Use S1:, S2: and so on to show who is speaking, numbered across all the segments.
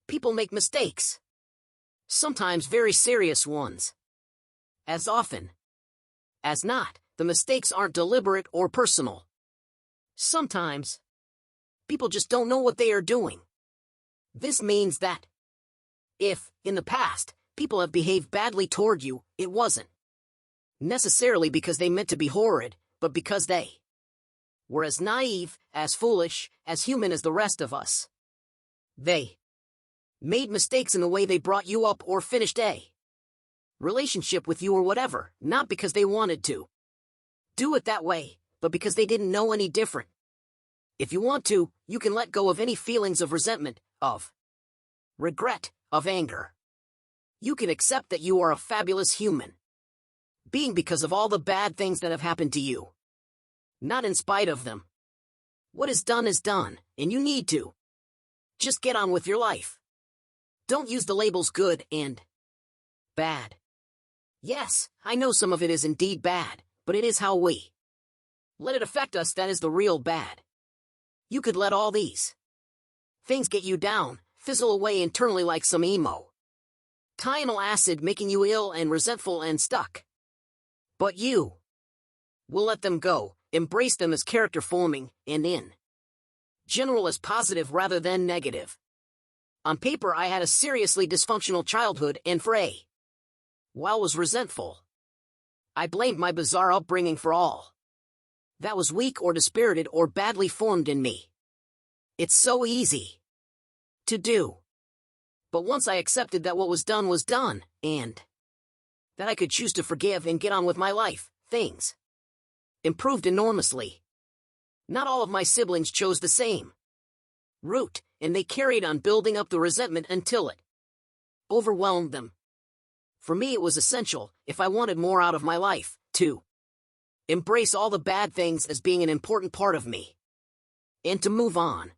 S1: People make mistakes. Sometimes very serious ones. As often as not, the mistakes aren't deliberate or personal. Sometimes, people just don't know what they are doing. This means that if, in the past, people have behaved badly toward you, it wasn't necessarily because they meant to be horrid, but because they were as naive, as foolish, as human as the rest of us. They made mistakes in the way they brought you up or finished a relationship with you or whatever, not because they wanted to do it that way, but because they didn't know any different. If you want to, you can let go of any feelings of resentment, of regret, of anger. You can accept that you are a fabulous human being because of all the bad things that have happened to you, not in spite of them. What is done, and you need to just get on with your life. Don't use the labels good and bad. Yes, I know some of it is indeed bad, but it is how we let it affect us that is the real bad. You could let all these things get you down, fizzle away internally like some emo thionyl acid making you ill and resentful and stuck. But you will let them go, embrace them as character forming, and in general as positive rather than negative. On paper I had a seriously dysfunctional childhood and for a while was resentful. I blamed my bizarre upbringing for all that was weak or dispirited or badly formed in me. It's so easy to do. But once I accepted that what was done, and that I could choose to forgive and get on with my life, things improved enormously. Not all of my siblings chose the same route, and they carried on building up the resentment until it overwhelmed them. For me it was essential, if I wanted more out of my life, to embrace all the bad things as being an important part of me, and to move on.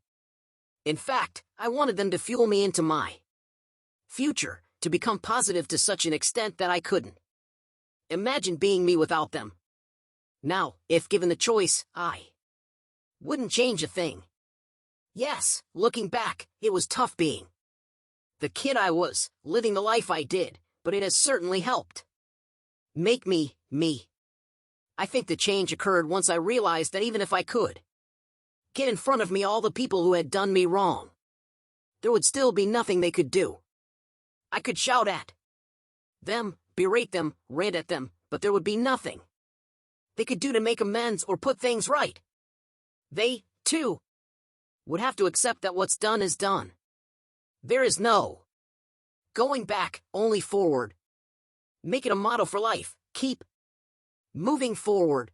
S1: In fact, I wanted them to fuel me into my future, to become positive to such an extent that I couldn't imagine being me without them. Now, if given the choice, I wouldn't change a thing. Yes, looking back, it was tough being the kid I was, living the life I did, but it has certainly helped make me, me. I think the change occurred once I realized that even if I could get in front of me all the people who had done me wrong, there would still be nothing they could do. I could shout at them, berate them, rant at them, but there would be nothing they could do to make amends or put things right. They, too, would have to accept that what's done is done. There is no going back, only forward. Make it a motto for life. Keep moving forward.